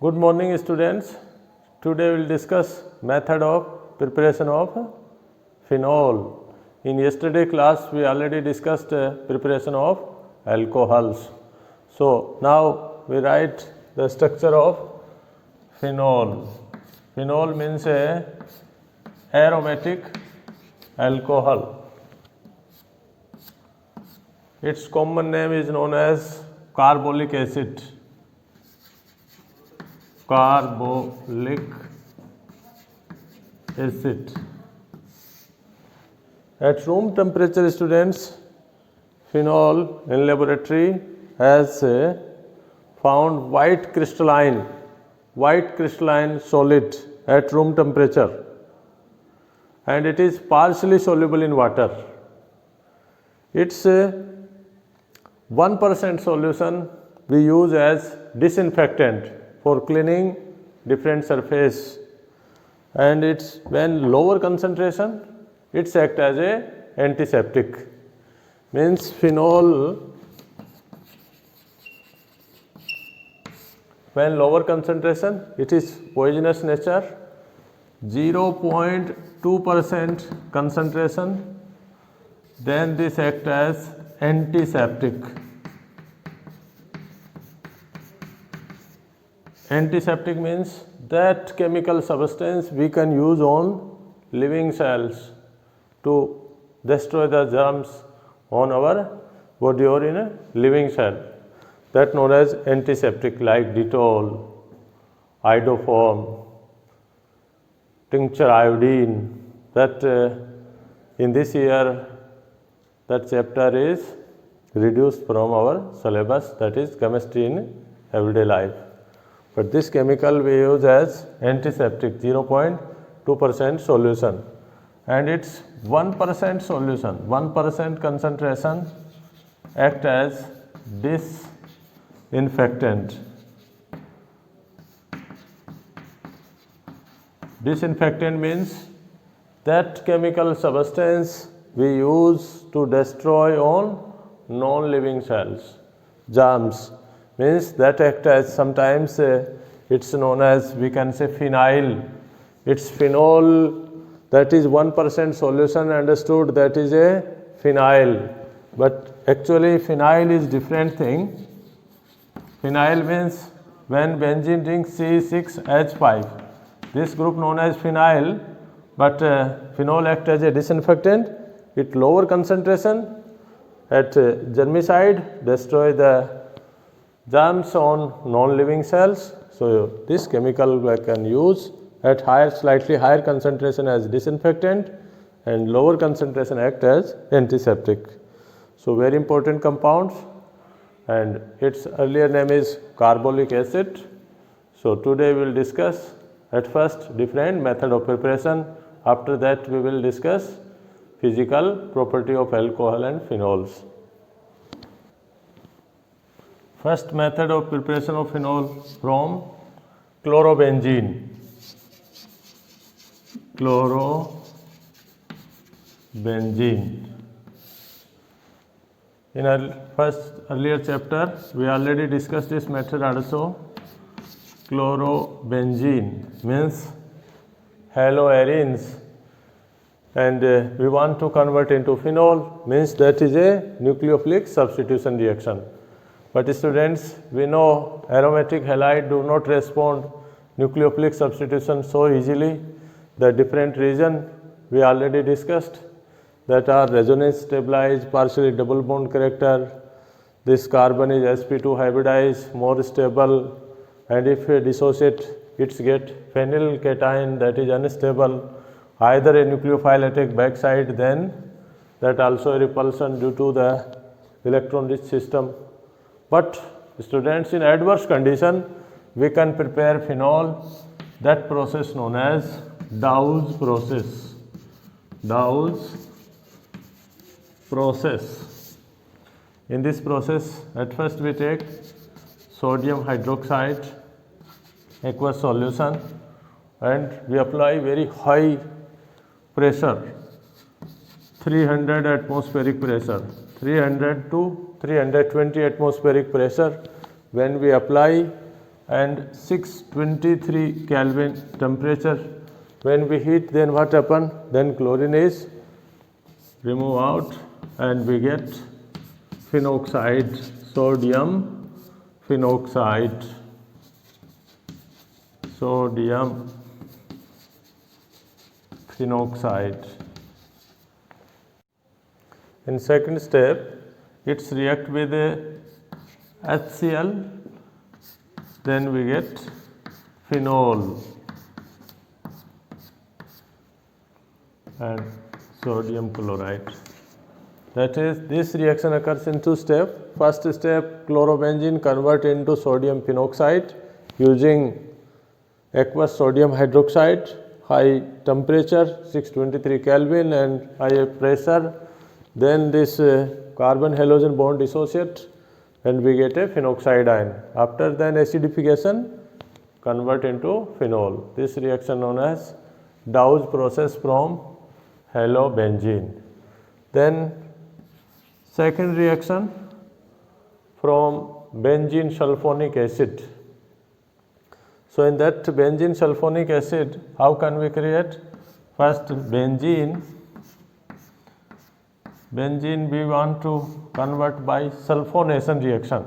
Good morning students. Today we will discuss method of preparation of phenol. In yesterday class we already discussed preparation of alcohols. So now we write the structure of phenol. Phenol means a aromatic alcohol. Its common name is known as carbolic acid. Carbolic acid. At room temperature, students, phenol in laboratory has found white crystalline solid at room temperature, and it is partially soluble in water. Its 1% solution we use as disinfectant for cleaning different surface, and it's when lower concentration it's act as a antiseptic. Means phenol when lower concentration it is poisonous nature, 0.2% concentration, then this act as antiseptic. Antiseptic means that chemical substance we can use on living cells to destroy the germs on our body or in a living cell. That known as antiseptic, like Dettol, iodoform, tincture iodine. That in this year that chapter is reduced from our syllabus, that is chemistry in everyday life. But this chemical we use as antiseptic, 0.2% solution, and its 1% solution, 1% concentration act as disinfectant. Disinfectant means that chemical substance we use to destroy on non-living cells, germs. Means that act as sometimes it's known as, we can say, phenyl. It's phenol, that is 1% solution, understood, that is a phenyl. But actually phenyl is different thing. Phenyl means when benzene rings C6H5, this group known as phenyl, but phenol act as a disinfectant. It lower concentration at germicide, destroy the germs on non-living cells. So this chemical we can use at slightly higher concentration as disinfectant, and lower concentration act as antiseptic. So very important compounds, and its earlier name is carbolic acid. So today we will discuss at first different method of preparation. After that we will discuss physical property of alcohol and phenols. First method of preparation of phenol from chlorobenzene. Chlorobenzene. In our earlier chapter, we already discussed this method also. Chlorobenzene means haloarenes, and we want to convert into phenol, means that is a nucleophilic substitution reaction. But students, we know aromatic halide do not respond nucleophilic substitution so easily. The different reason we already discussed, that are resonance stabilized, partially double bond character. This carbon is sp2 hybridized, more stable, and if we dissociate, it get phenylcation, that is unstable. Either a nucleophile attack backside, then that also a repulsion due to the electron rich system. But students, in adverse condition we can prepare phenol. That process known as Dawes process. Dawes process. In this process, at first we take sodium hydroxide aqueous solution, and we apply very high pressure, 300 atmospheric pressure, 300 to 320 atmospheric pressure. When we apply and 623 Kelvin temperature. When we heat, then what happen? Then chlorine is removed out and we get phenoxide, sodium phenoxide, sodium phenoxide. In second step, it's react with HCl, then we get phenol and sodium chloride. That is, this reaction occurs in two steps. First step, chlorobenzene convert into sodium phenoxide using aqueous sodium hydroxide, high temperature 623 Kelvin and high pressure. Then this carbon halogen bond dissociate and we get a phenoxide ion. After then acidification convert into phenol. This reaction known as Dawes process from halobenzene. Then second reaction from benzene sulfonic acid. So in that benzene sulfonic acid, how can we create? First benzene we want to convert by sulfonation reaction.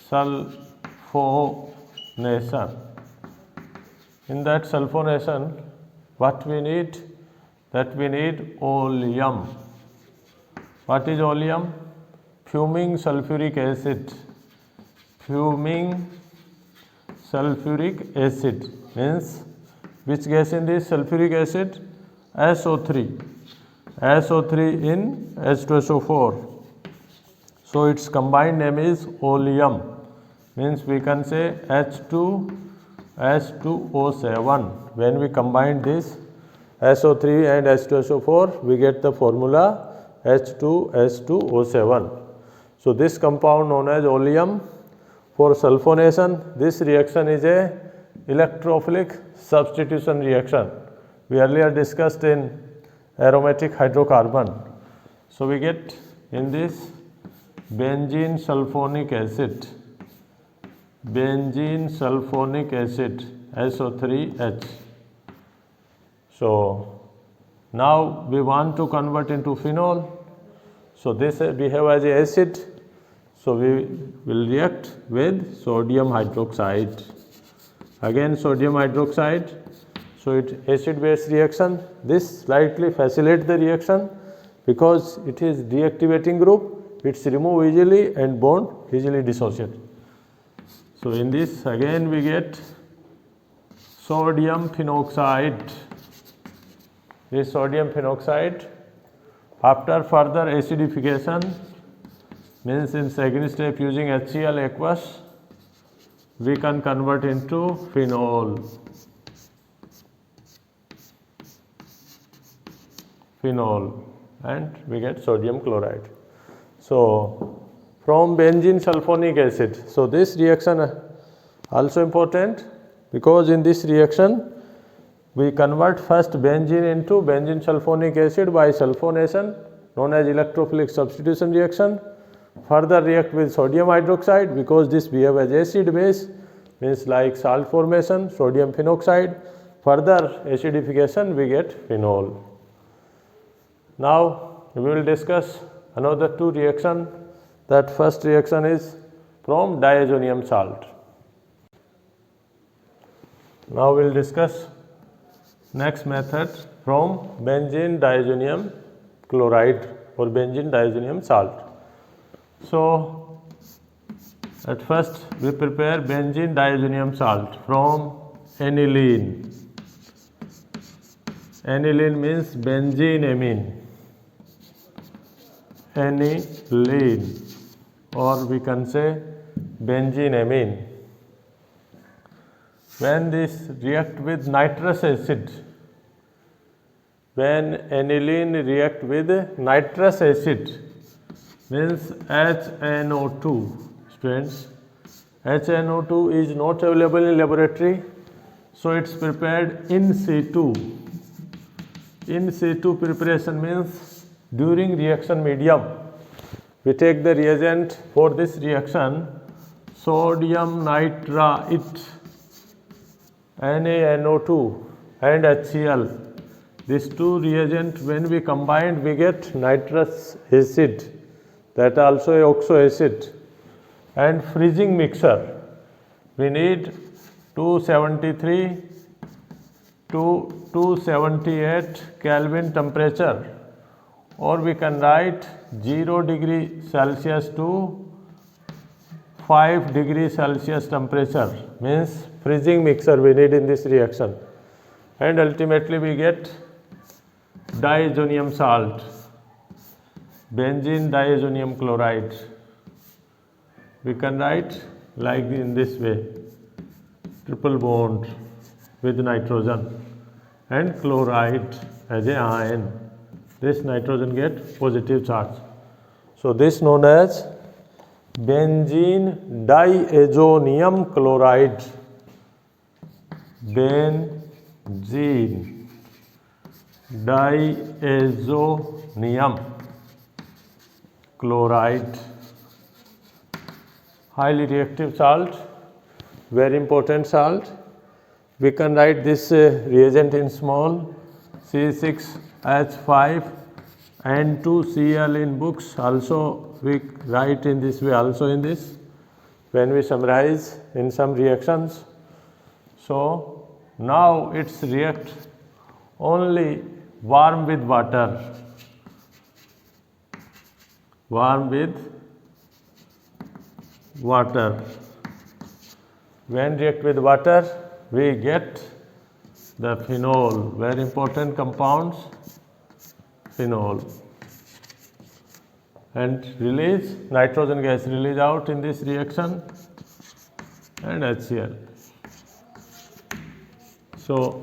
Sulfonation. In that sulfonation, what we need? That we need oleum. What is oleum? Fuming sulfuric acid. Fuming sulfuric acid means which gas in this sulfuric acid? SO3. SO3 in H2SO4. So its combined name is oleum. Means we can say H2S2O7. When we combine this SO3 and H2SO4, we get the formula H2S2O7. So this compound known as oleum. For sulfonation, this reaction is a electrophilic substitution reaction. We earlier discussed in aromatic hydrocarbon. So we get in this benzene sulfonic acid, SO3H. So now we want to convert into phenol. So this we have as a acid. So we will react with sodium hydroxide. Again sodium hydroxide. So it acid base reaction. This slightly facilitates the reaction because it is deactivating group. It's removed easily and bond easily dissociate. So in this again we get sodium phenoxide. This sodium phenoxide after further acidification means in second step using HCl aqueous we can convert into phenol. And we get sodium chloride. So from benzene sulfonic acid. So this reaction also important because in this reaction we convert first benzene into benzene sulfonic acid by sulfonation known as electrophilic substitution reaction. Further react with sodium hydroxide because this behave as acid base means like salt formation, sodium phenoxide. Further acidification we get phenol. Now we will discuss another two reaction. That first reaction is from diazonium salt. Now we will discuss next method from benzene diazonium chloride or benzene diazonium salt. So at first we prepare benzene diazonium salt from aniline. Aniline means benzene amine. Aniline or we can say benzene amine. When this react with nitrous acid, when aniline react with nitrous acid means HNO2, students, HNO2 is not available in laboratory, so it's prepared in situ. In situ preparation means during reaction medium we take the reagent for this reaction, sodium nitrite NaNO2 and HCl. These two reagents, when we combine, we get nitrous acid, that also a oxo acid. And freezing mixture, we need 273 to 278 Kelvin temperature, or we can write 0 degree Celsius to 5 degree Celsius temperature, means freezing mixture we need in this reaction. And ultimately we get diazonium salt, benzene diazonium chloride. We can write like in this way, triple bond with nitrogen and chloride as a ion. This nitrogen get positive charge. So this known as benzene diazonium chloride. Benzene diazonium chloride, highly reactive salt, very important salt. We can write this reagent in small, C6H5 N2Cl in books. Also we write in this way, also in this, when we summarize in some reactions. So now it's react only warm with water, warm with water. When react with water, we get the phenol, very important compounds, phenol, and release nitrogen gas, release out in this reaction, and HCl. So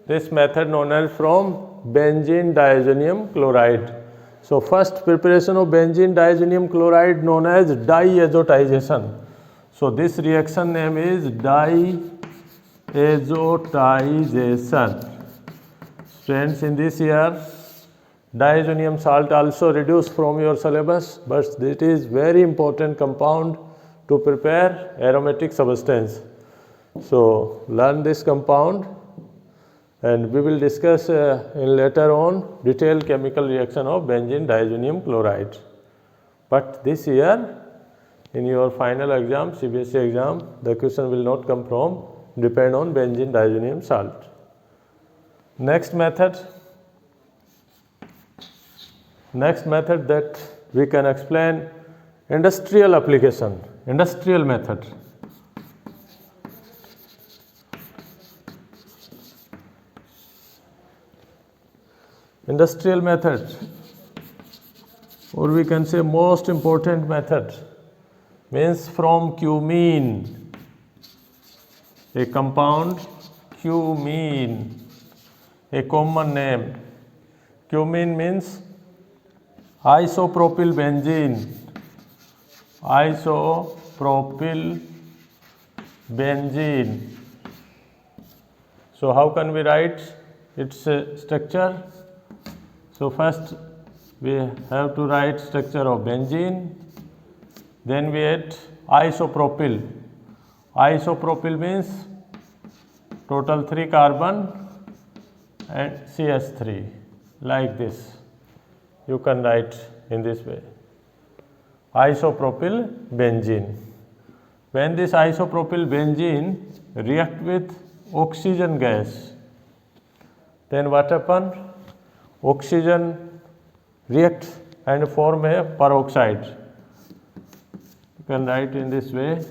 this method known as from benzene diazonium chloride. So first preparation of benzene diazonium chloride known as diazotization. So this reaction name is diazotization. Students, in this year diazonium salt also reduced from your syllabus, but it is very important compound to prepare aromatic substance. So learn this compound, and we will discuss in later on detailed chemical reaction of benzene diazonium chloride. But this year in your final exam, CBSE exam, the question will not come from, depend on benzene diazonium salt. Next method that we can explain, industrial application, industrial method. Industrial method, or we can say most important method, means from cumene, a compound cumene, a common name. Cumene means isopropyl benzene, isopropyl benzene. So how can we write its structure? So first we have to write structure of benzene, then we add isopropyl. Isopropyl means total 3 carbon and CH3, like this. You can write in this way, isopropyl benzene. When this isopropyl benzene react with oxygen gas, then what happen? Oxygen react and form a peroxide. You can write in this way.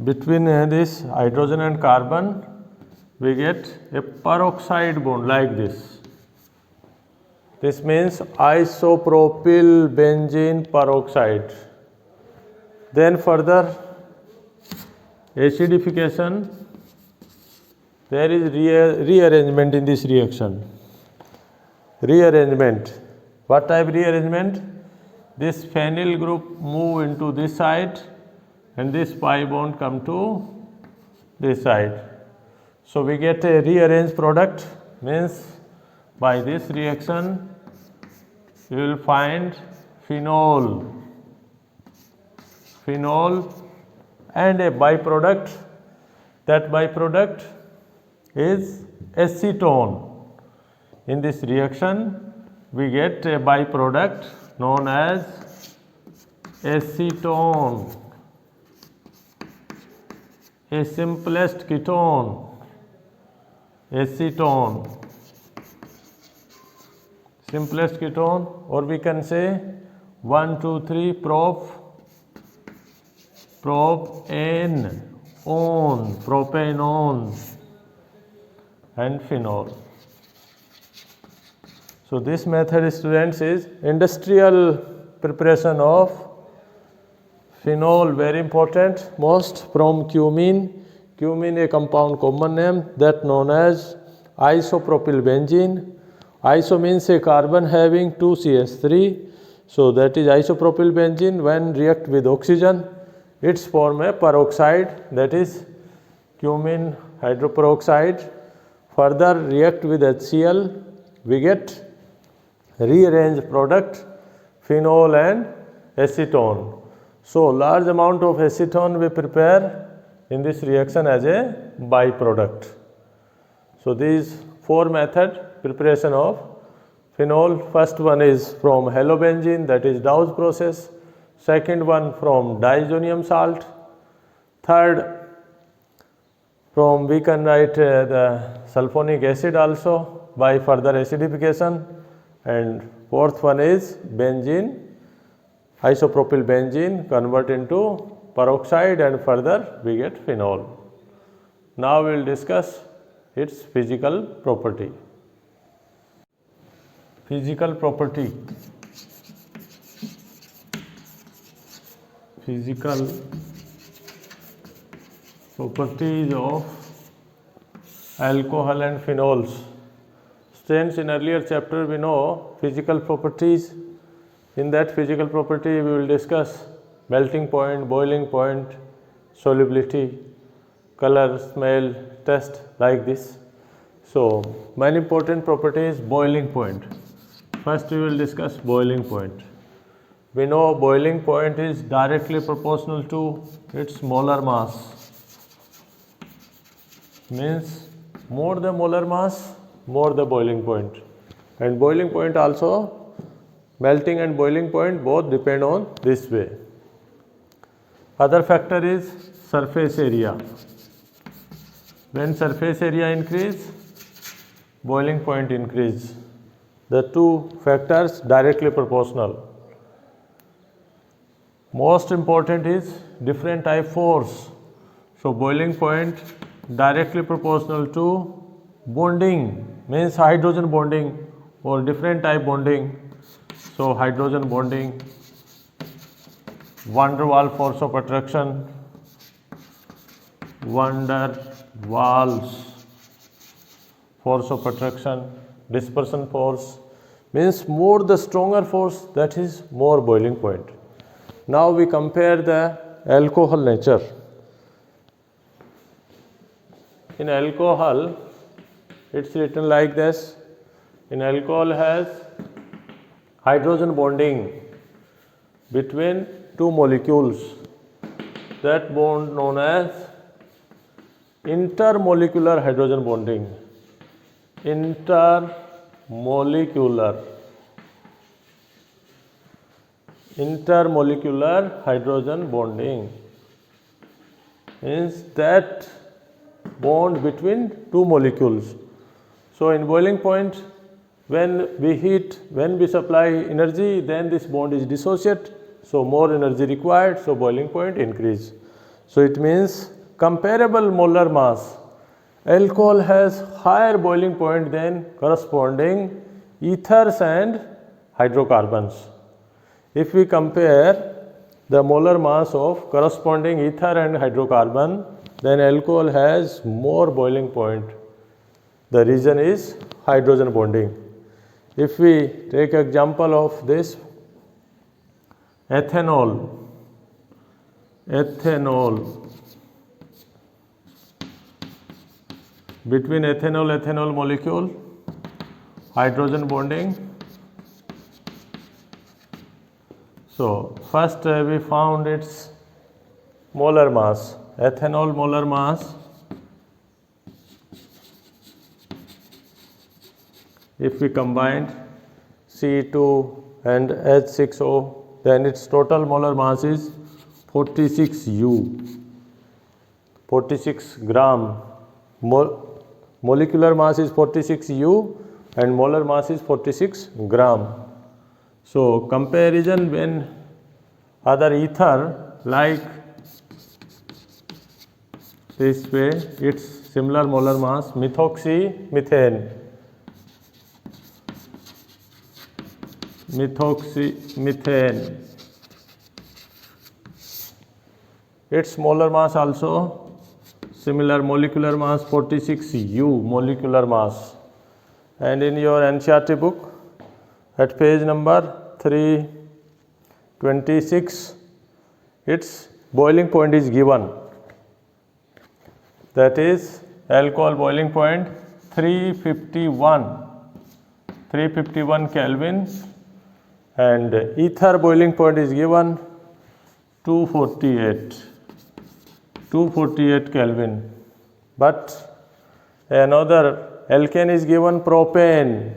Between this hydrogen and carbon, we get a peroxide bond like this. This means isopropyl benzene peroxide. Then further acidification, there is rearrangement in this reaction. Rearrangement. What type rearrangement? This phenyl group move into this side and this pi bond come to this side. So we get a rearranged product, means by this reaction you will find phenol and a byproduct. That byproduct is acetone. In this reaction we get a byproduct known as acetone, a simplest ketone, acetone, simplest ketone, or we can say 1, 2, 3 propanone and phenol. So this method, students, is industrial preparation of phenol, very important, most from cumene. Cumene a compound common name that known as isopropyl benzene. Iso means a carbon having 2 CH3. So that is isopropyl benzene. When react with oxygen, it's form a peroxide, that is cumene hydroperoxide. Further react with HCl, we get rearranged product phenol and acetone. So large amount of acetone we prepare in this reaction as a byproduct. So these 4 method preparation of phenol. First one is from halobenzene, that is Dawes process. Second one from diazonium salt. Third, from we can write the sulfonic acid also by further acidification. And fourth one is benzene, isopropyl benzene convert into peroxide and further we get phenol. Now we will discuss its physical property. Physical property. Physical properties of alcohol and phenols. Students, in earlier chapter we know physical properties. In that physical property we will discuss melting point, boiling point, solubility, color, smell, taste, like this. So many important properties. Boiling point. First we will discuss boiling point. We know boiling point is directly proportional to its molar mass. Means more the molar mass, more the boiling point. And boiling point also, melting and boiling point both depend on this way. Other factor is surface area. When surface area increase, boiling point increase. The two factors directly proportional. Most important is different type force. So boiling point directly proportional to bonding, means hydrogen bonding or different type bonding. So hydrogen bonding, van der Waals force of attraction, van der Waals force of attraction, dispersion force, means more the stronger force, that is more boiling point. Now we compare the alcohol nature. In alcohol, it's written like this. In alcohol has hydrogen bonding between two molecules. That bond known as intermolecular hydrogen bonding. Intermolecular hydrogen bonding means that bond between two molecules. So in boiling point, when we heat, when we supply energy, then this bond is dissociate, so more energy required, so boiling point increase. So it means comparable molar mass, alcohol has higher boiling point than corresponding ethers and hydrocarbons. If we compare the molar mass of corresponding ether and hydrocarbon, then alcohol has more boiling point. The reason is hydrogen bonding. If we take example of this, ethanol. between ethanol molecule, hydrogen bonding. So first we found its molar mass, ethanol molar mass. If we combined C2 and H6O, then its total molar mass is 46 U, 46 gram. Molecular mass is 46 U and molar mass is 46 gram. So comparison when other ether like this way, its similar molar mass, methoxymethane, its molar mass also similar, molecular mass 46 U molecular mass. And in your NCERT book at page number 326, its boiling point is given, that is alcohol boiling point 351 Kelvin, and ether boiling point is given 248 Kelvin. But another alkane is given, propane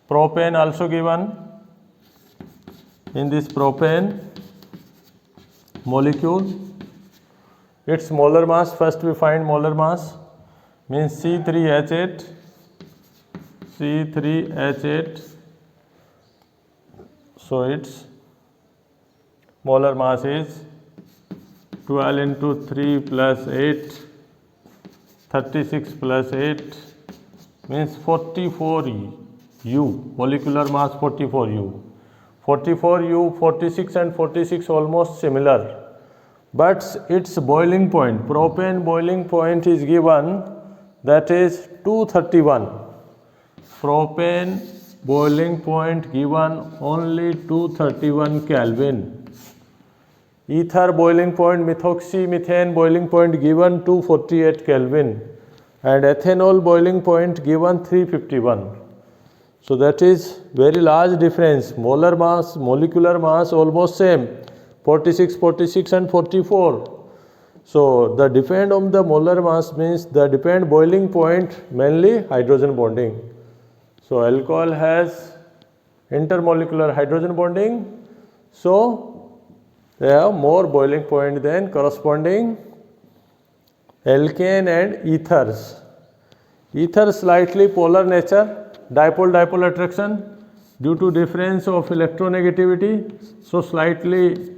also given. In this propane molecule, its molar mass, first we find molar mass, means C3H8, so its molar mass is 12 into 3 plus 8, 36 plus 8, means 44 U, molecular mass 44 U. 44 U, 46 and 46 almost similar, but its boiling point, propane boiling point is given, that is 231. Propane boiling point given only 231 Kelvin. Ether boiling point, methoxymethane boiling point given 248 Kelvin, and ethanol boiling point given 351. So that is very large difference. Molar mass, molecular mass almost same, 46 and 44. So the depend on the molar mass means the depend boiling point mainly hydrogen bonding. So alcohol has intermolecular hydrogen bonding, so they have more boiling point than corresponding alkane and ethers. Ether slightly polar nature, dipole attraction due to difference of electronegativity, so slightly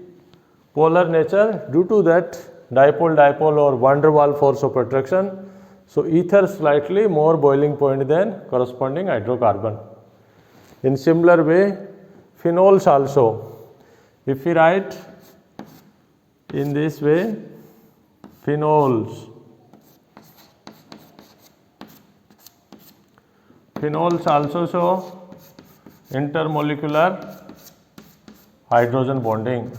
polar nature, due to that dipole or van der Waals force of attraction. So ether slightly more boiling point than corresponding hydrocarbon. In similar way, phenols also, if we write in this way, phenols also show intermolecular hydrogen bonding.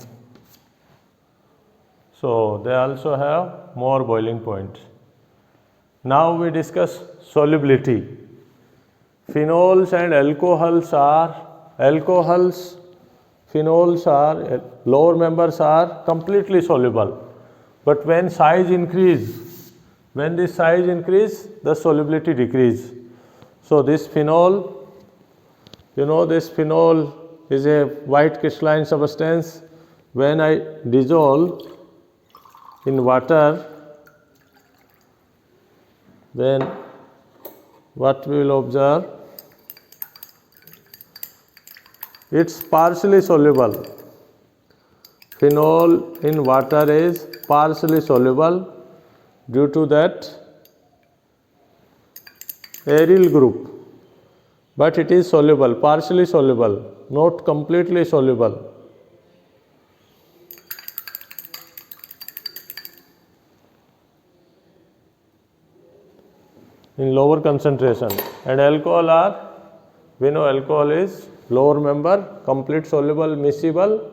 So they also have more boiling point. Now we discuss solubility. Phenols and phenols are, lower members are completely soluble. But when size increase, the solubility decrease. So this phenol, this phenol is a white crystalline substance. When I dissolve in water, then what we will observe? It's partially soluble. Phenol in water is partially soluble due to that aryl group, but it is soluble, partially soluble, not completely soluble. In lower concentration. And alcohol are, we know alcohol is lower member, complete soluble, miscible,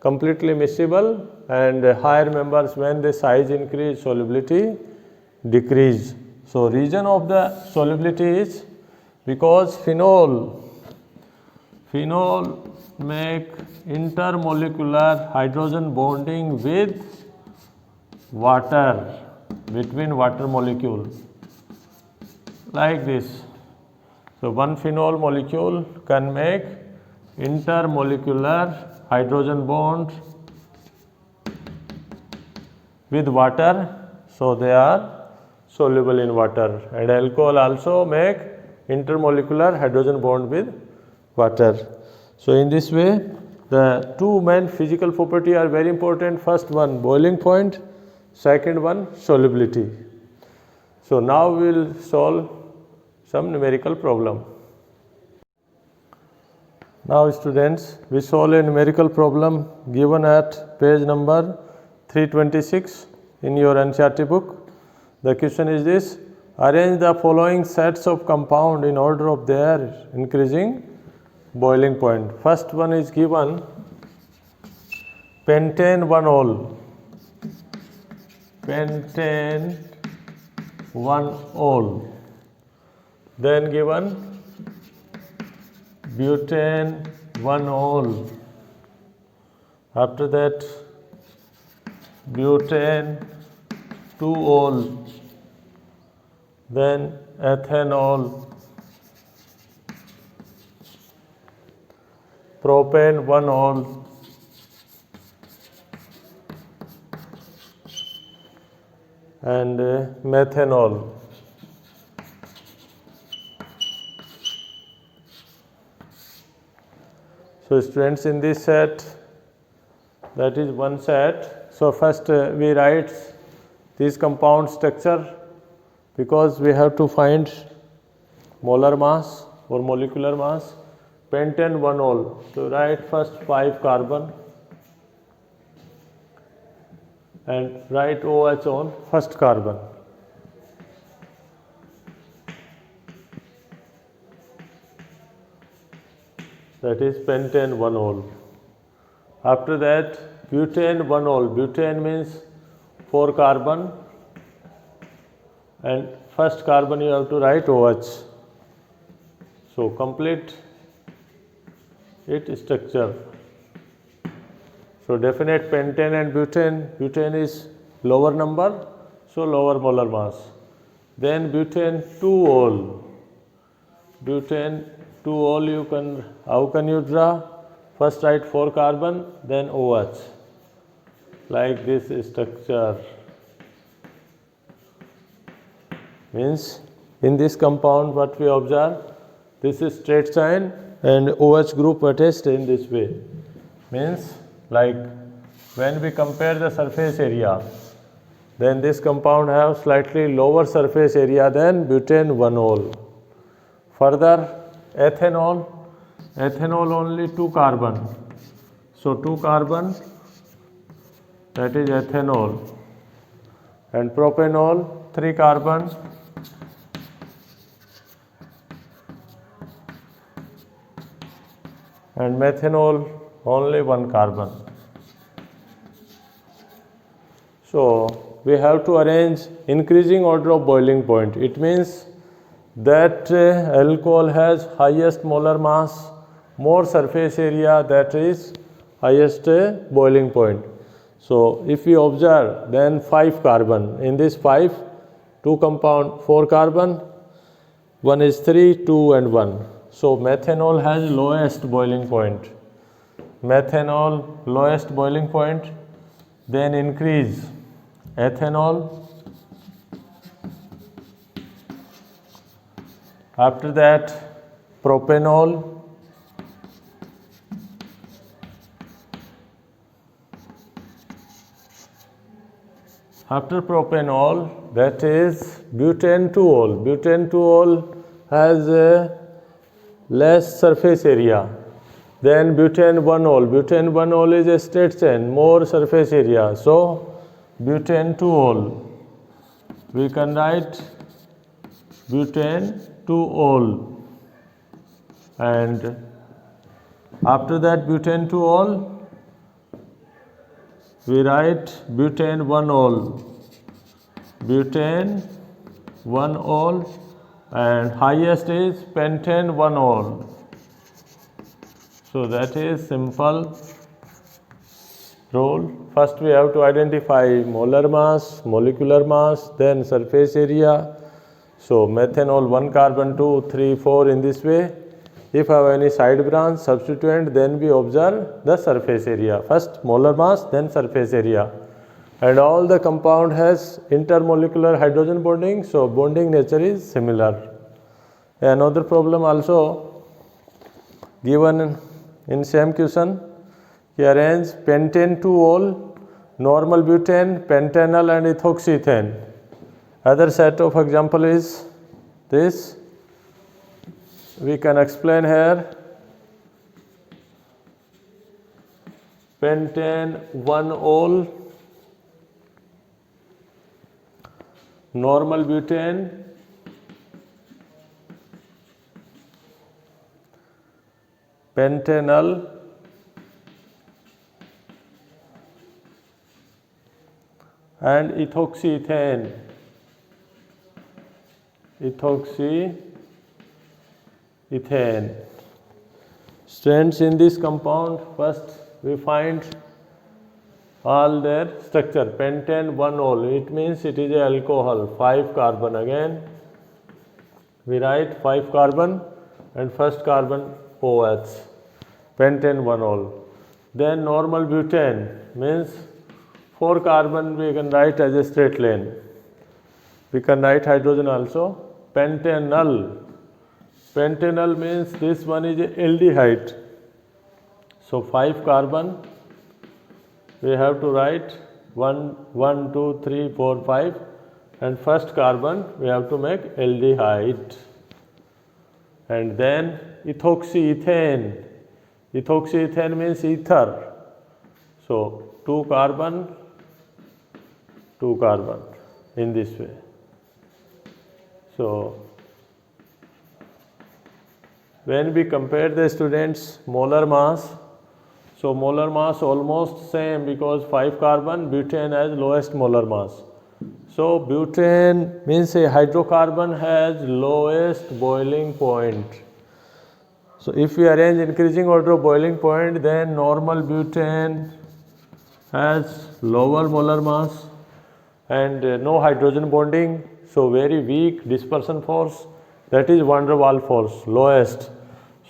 completely miscible, and higher members when the size increase, solubility decrease. So region of the solubility is because phenol make intermolecular hydrogen bonding with water, between water molecule, like this. So one phenol molecule can make intermolecular hydrogen bond with water, so they are soluble in water. And alcohol also make intermolecular hydrogen bond with water. So in this way, the two main physical property are very important. First one, boiling point. Second one, solubility. So now we will solve some numerical problem. Now students, we solve a numerical problem given at page number 326 in your NCERT book. The question is this: arrange the following sets of compound in order of their increasing boiling point. First one is given pentane 1-ol. Pentane 1-ol. Then given butane 1-ol. After that, butane 2-ol. Then ethanol, propane 1-ol, and methanol. So students, in this set, that is one set. So first we write this compound structure, because we have to find molar mass or molecular mass. Pentane 1-ol. So write first 5 carbon and write OH on first carbon. That is pentane 1-ol. After that, butane 1-ol. Butane means 4 carbon, and first carbon you have to write OH. So complete its structure. So definite pentane and butane. Butane is lower number, so lower molar mass. Then butane 2-ol. Butane 2-ol, how can you draw? First write 4 carbon, then OH, like this structure. Means in this compound what we observe, this is straight line and OH group attached in this way. Means like when we compare the surface area, then this compound have slightly lower surface area than butane 1-ol. Further, ethanol only 2 carbon. So 2 carbon, that is ethanol. And propanol 3 carbon. And methanol only 1 carbon. So we have to arrange increasing order of boiling point. It means that alcohol has highest molar mass, more surface area, that is highest boiling point. So if we observe, then 5 carbon. In this 5, 2 compound, 4 carbon, 1 is 3, 2 and 1. So methanol has lowest boiling point. Methanol lowest boiling point. Then increase ethanol. After that, propanol. After propanol, that is butane 2-ol. Butane 2-ol has a less surface area. Then butane 1-ol. Butane 1-ol is a straight chain, more surface area. So butane 2-ol. We can write butane 2-ol. And after that butane 2-ol, we write butane 1-ol. Butane 1-ol, and highest is pentane 1-ol. So that is simple rule. First we have to identify molar mass, molecular mass, then surface area. So methanol 1 carbon 2, 3, 4 in this way. If I have any side branch substituent, then we observe the surface area. First molar mass, then surface area. And all the compound has intermolecular hydrogen bonding, so bonding nature is similar. Another problem also given in same question. Arrange pentane 2-ol, normal butane, pentanal and ethoxyethane. Other set of example is this. We can explain here. Pentane 1-ol, normal butane, pentanal and ethoxyethane. Strands in this compound, first we find all their structure. Pentane 1-ol, it means it is a alcohol, 5 carbon. Again we write 5 carbon and first carbon OH, pentane 1-ol. Then normal butane means 4 carbon we can write as a straight line. We can write hydrogen also. Pentanal means this one is a aldehyde. So 5 carbon we have to write 1, 2, 3, 4, 5, and first carbon we have to make aldehyde. And then ethoxyethane means ether. So 2 carbon in this way. So when we compare the students' molar mass, so molar mass almost same because 5 carbon, butane has lowest molar mass. So butane means a hydrocarbon has lowest boiling point. So if we arrange increasing order of boiling point, then normal butane has lower molar mass and no hydrogen bonding, so very weak dispersion force, that is van der Waals force, lowest.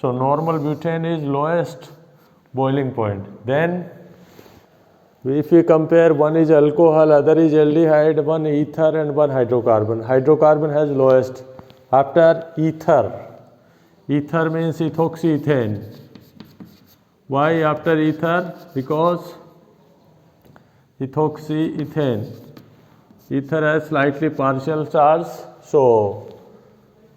So normal butane is lowest boiling point. Then if we compare, one is alcohol, other is aldehyde, one ether and one hydrocarbon. Hydrocarbon has lowest. After ether means ethoxyethane. Why after ether? Because ethoxyethane, ether has slightly partial charge, so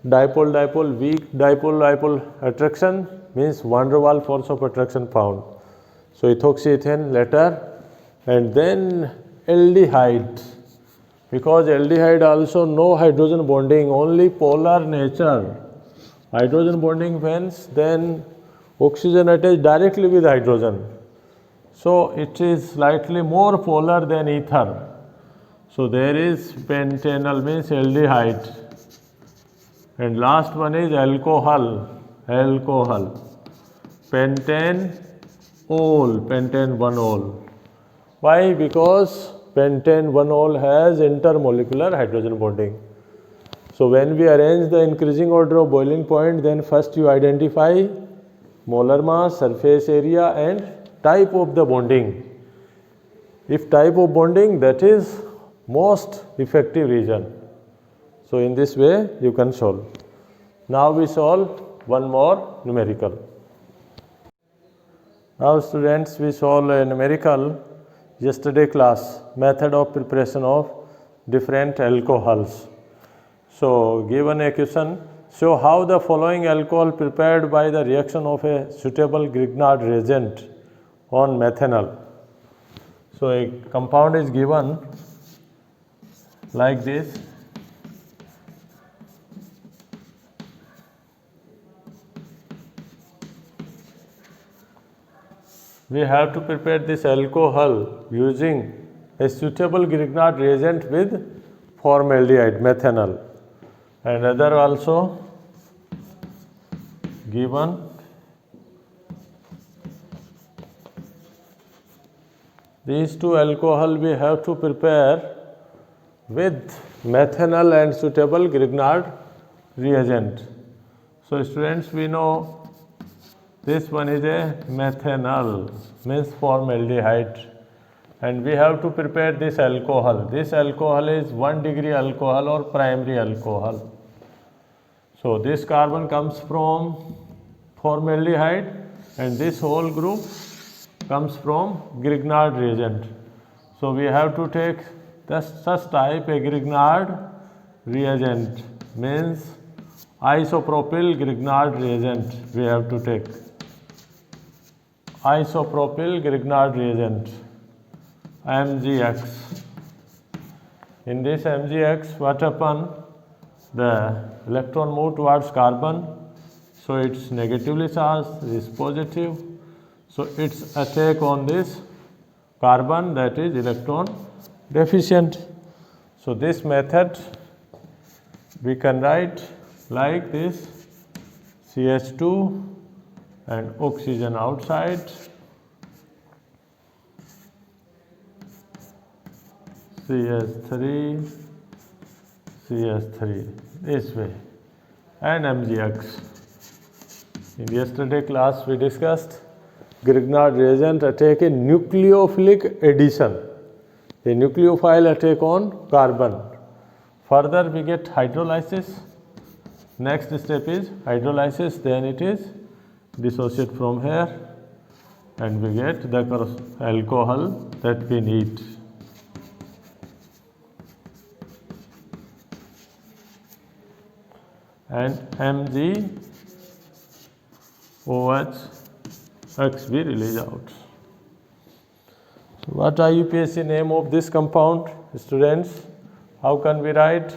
dipole, weak dipole attraction means van der Waals force of attraction found. So ethoxyethane later, and then aldehyde, because aldehyde also no hydrogen bonding, only polar nature. Hydrogen bonding means then oxygen attached directly with hydrogen. So it is slightly more polar than ether. So there is pentanal means aldehyde. And last one is alcohol. Pentane 1-ol. Why? Because pentane 1-ol has intermolecular hydrogen bonding. So when we arrange the increasing order of boiling point, then first you identify molar mass, surface area and type of the bonding. If type of bonding, that is most effective region. So in this way you can solve. Now we solve one more numerical. Now students, we solve a numerical yesterday class, method of preparation of different alcohols. So given a question, show how the following alcohol prepared by the reaction of a suitable Grignard reagent on methanol. So a compound is given like this. We have to prepare this alcohol using a suitable Grignard reagent with formaldehyde, methanol. and other also given. These two alcohol we have to prepare with methanol and suitable Grignard reagent. So students, we know this one is a methanol, means formaldehyde, and we have to prepare this alcohol. This alcohol is 1 degree alcohol or primary alcohol. So this carbon comes from formaldehyde and this whole group comes from Grignard reagent. So we have to take such type a Grignard reagent, means isopropyl Grignard reagent we have to take. Isopropyl Grignard reagent, MgX. In this MgX, what happen? The electron move towards carbon, so it's negatively charged, is positive. So its attack on this carbon, that is electron deficient. So this method we can write like this: CH2 and oxygen outside, CH3, CH3, this way, and MgX. In yesterday class we discussed Grignard reagent attack a nucleophilic addition, a nucleophile attack on carbon. Further we get hydrolysis. Next step is hydrolysis, then it is dissociate from here and we get the alcohol that we need. And MgOH we release out. So what IUPAC name of this compound, students? How can we write?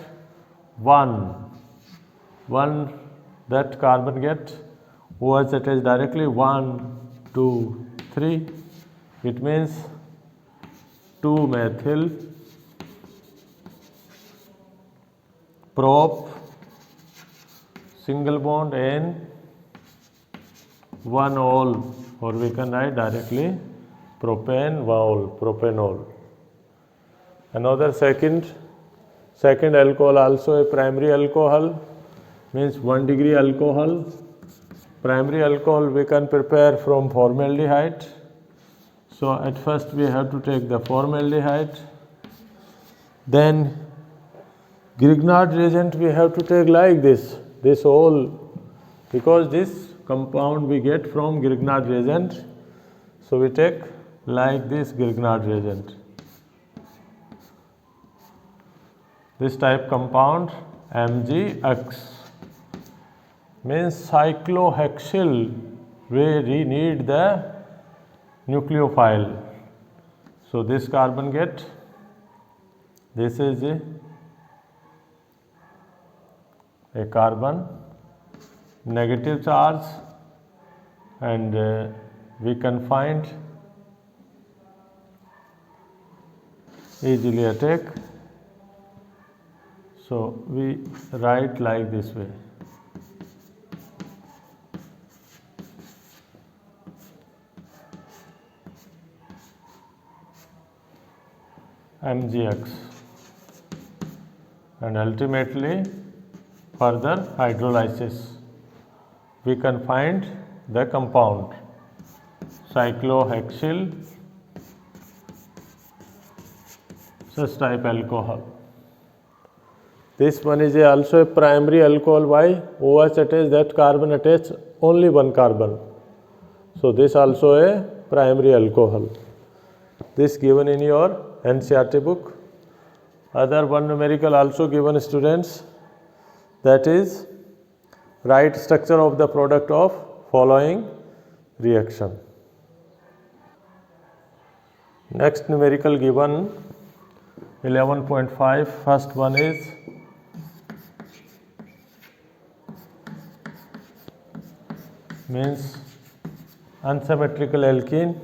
1 that carbon get OH attached directly, 1, 2, 3. It means 2-methyl prop, single bond N, 1-ol, or we can write directly propanol, propanol. Another second alcohol, also a primary alcohol, means 1 degree alcohol. Primary alcohol we can prepare from formaldehyde. So at first we have to take the formaldehyde, then Grignard reagent we have to take like this whole, because this compound we get from Grignard reagent, so we take like this Grignard reagent. This type compound MgX, means cyclohexyl, where we need the nucleophile. So this carbon get, this is a carbon, negative charge, and we can find easily attack. So we write like this way. MgX, and ultimately further hydrolysis we can find the compound cyclohexyl, such type alcohol. This one is also a primary alcohol. Why? OH attached, that carbon attached only 1 carbon. So this also a primary alcohol. This given in your NCERT book. Other one numerical also given, students, that is write structure of the product of following reaction. Next numerical given 11.5. First one is means unsymmetrical alkene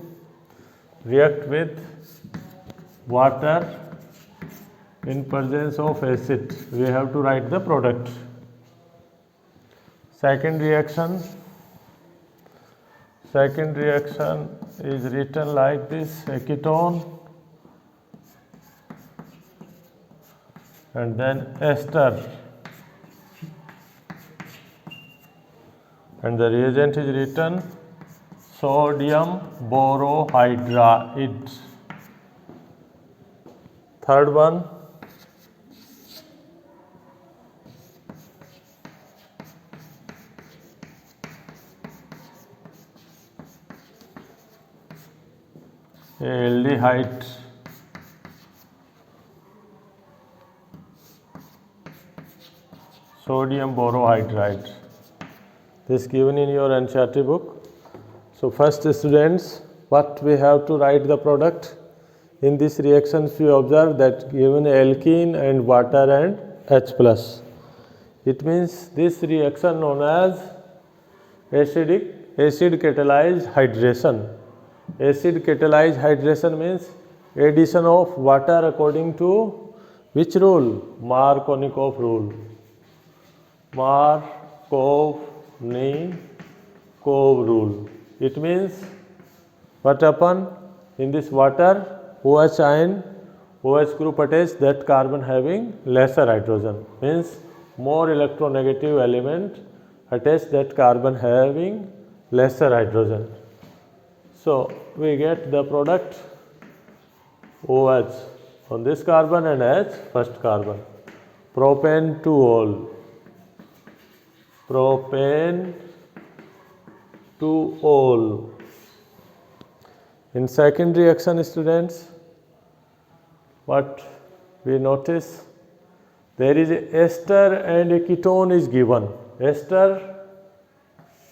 react with water in presence of acid. We have to write the product. Second reaction is written like this: a ketone and then ester, and the reagent is written sodium borohydride. Third one, aldehyde, sodium borohydride. This is given in your NCERT book. So first, students, what we have to write the product. In this reactions we observe that given alkene and water and H plus. It means this reaction known as acid catalyzed hydration. Acid catalyzed hydration means addition of water according to which rule? Markovnikov rule. Markovnikov rule. It means what happen in this water? OH ion, OH group attached, that carbon having lesser hydrogen, means more electronegative element attached, that carbon having lesser hydrogen. So we get the product OH on this carbon and H first carbon. Propane 2-ol. Propane 2-ol. In second reaction, students, what we notice, there is a ester and a ketone is given. Ester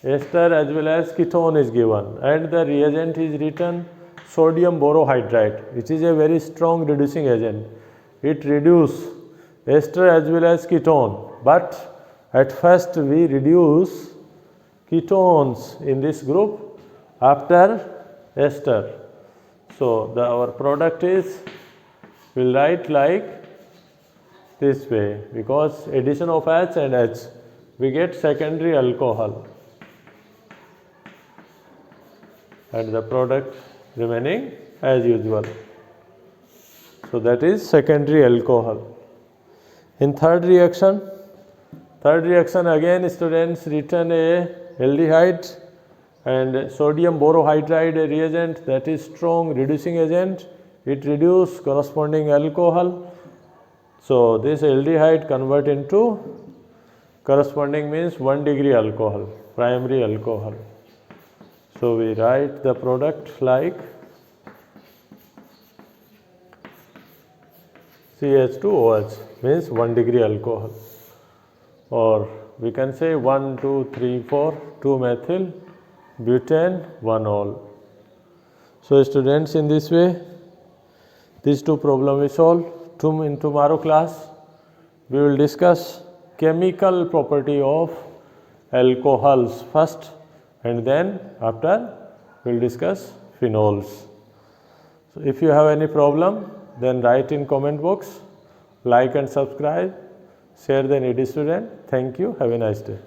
as well as ketone is given, and the reagent is written sodium borohydride, which is a very strong reducing agent. It reduces ester as well as ketone, but at first we reduce ketones in this group after ester. So our product is, we'll write like this way, because addition of H and H, we get secondary alcohol, and the product remaining as usual. So that is secondary alcohol. In third reaction again, students, written a aldehyde and sodium borohydride, a reagent, that is strong reducing agent. It reduces corresponding alcohol. So this aldehyde convert into corresponding means 1 degree alcohol, primary alcohol. So we write the product like CH2OH, means 1 degree alcohol, or we can say 1, 2, 3, 4, 2-methyl butane 1-ol. So students, in this way these two problems we solve. In tomorrow class we will discuss chemical property of alcohols first, and then after we will discuss phenols. So if you have any problem, then write in comment box, like and subscribe, share the needy student. Thank you. Have a nice day.